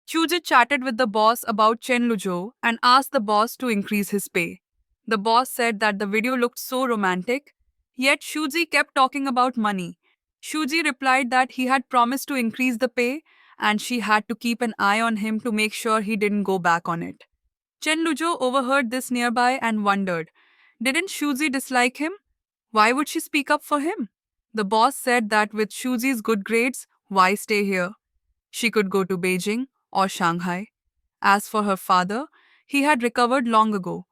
Shuji chatted with the boss about Chen Luzhou and asked the boss to increase his pay. The boss said that the video looked so romantic, yet Shuji kept talking about money. Shuji replied that he had promised to increase the pay and she had to keep an eye on him to make sure he didn't go back on it. Chen Luzhou overheard this nearby and wondered, didn't Shuji dislike him? Why would she speak up for him? The boss said that with Shuji's good grades, why stay here? She could go to Beijing or Shanghai. As for her father, he had recovered long ago.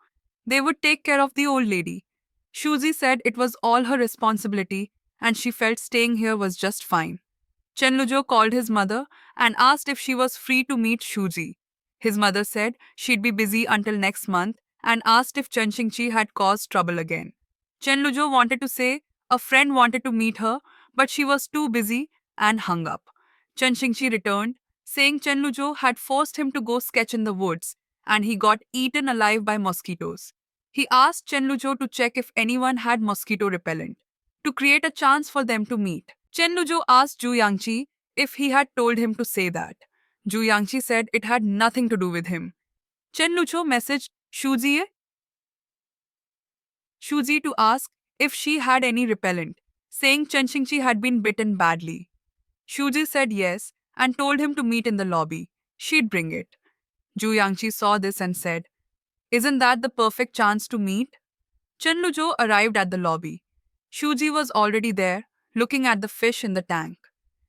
They would take care of the old lady. Shuzi said it was all her responsibility and she felt staying here was just fine. Chenlujo called his mother and asked if she was free to meet Shuji. His mother said she'd be busy until next month and asked if Chen Xingqi had caused trouble again. Chenlujo wanted to say a friend wanted to meet her, but she was too busy and hung up. Chen Xingqi returned, saying Chenlujo had forced him to go sketch in the woods and he got eaten alive by mosquitoes. He asked Chenlujo to check if anyone had mosquito repellent, to create a chance for them to meet. Chenlujo asked Zhu Yangqi if he had told him to say that. Zhu Yangqi said it had nothing to do with him. Chenlujo messaged Shuji to ask if she had any repellent, saying Chen Xingqi had been bitten badly. Shuji said yes and told him to meet in the lobby. She'd bring it. Zhu Yangqi saw this and said, isn't that the perfect chance to meet? Chen Luzhou arrived at the lobby. Shuji was already there, looking at the fish in the tank.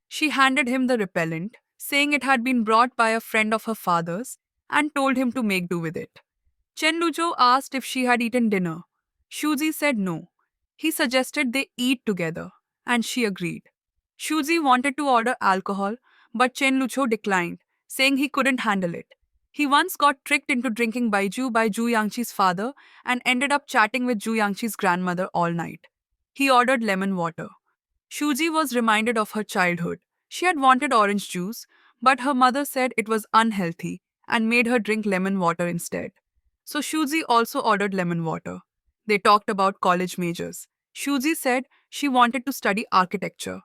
She handed him the repellent, saying it had been brought by a friend of her father's, and told him to make do with it. Chen Luzhou asked if she had eaten dinner. Shuji said no. He suggested they eat together, and she agreed. Shuji wanted to order alcohol, but Chen Luzhou declined, saying he couldn't handle it. He once got tricked into drinking baijiu by Zhu Yangqi's father and ended up chatting with Zhu Yangqi's grandmother all night. He ordered lemon water. Shuji was reminded of her childhood. She had wanted orange juice, but her mother said it was unhealthy and made her drink lemon water instead. So Shuji also ordered lemon water. They talked about college majors. Shuji said she wanted to study architecture.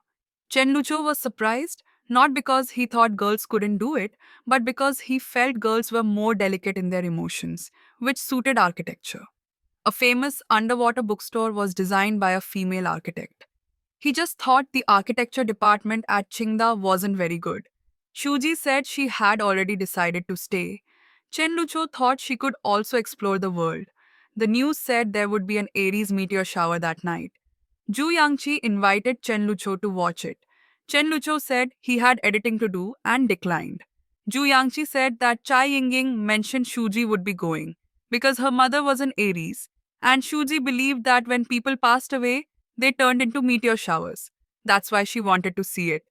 Chen Lucho was surprised, not because he thought girls couldn't do it, but because he felt girls were more delicate in their emotions, which suited architecture. A famous underwater bookstore was designed by a female architect. He just thought the architecture department at Qingda wasn't very good. Shuji said she had already decided to stay. Chen Lucho thought she could also explore the world. The news said there would be an Aries meteor shower that night. Zhu Yangqi invited Chen Lucho to watch it. Chen Lucho said he had editing to do and declined. Zhu Yangqi said that Chai Yingying mentioned Shuji would be going because her mother was an Aries, and Shuji believed that when people passed away, they turned into meteor showers. That's why she wanted to see it.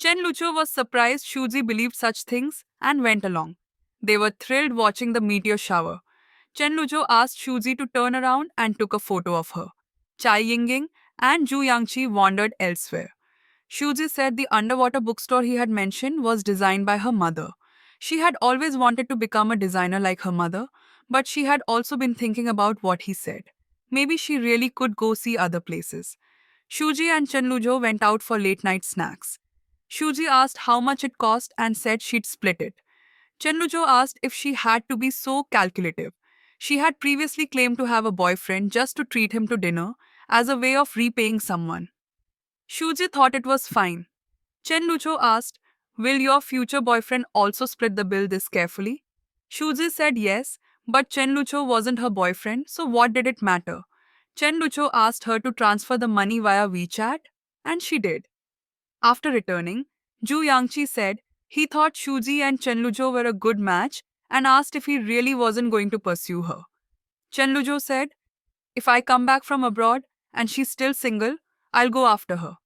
Chen Lucho was surprised Shuji believed such things and went along. They were thrilled watching the meteor shower. Chen Lujo asked Shuji to turn around and took a photo of her. Chai Yingying and Zhu Yangqi wandered elsewhere. Shuji said the underwater bookstore he had mentioned was designed by her mother. She had always wanted to become a designer like her mother, but she had also been thinking about what he said. Maybe she really could go see other places. Shuji and Chen Lujo went out for late night snacks. Shuji asked how much it cost and said she'd split it. Chen Lujo asked if she had to be so calculative. She had previously claimed to have a boyfriend just to treat him to dinner as a way of repaying someone. Shuji thought it was fine. Chen Lucho asked, will your future boyfriend also split the bill this carefully? Shuji said yes, but Chen Lucho wasn't her boyfriend, so what did it matter? Chen Lucho asked her to transfer the money via WeChat, and she did. After returning, Zhu Yangqi said he thought Shuji and Chen Lujo were a good match and asked if he really wasn't going to pursue her. Chen Lujo said, if I come back from abroad and she's still single, I'll go after her.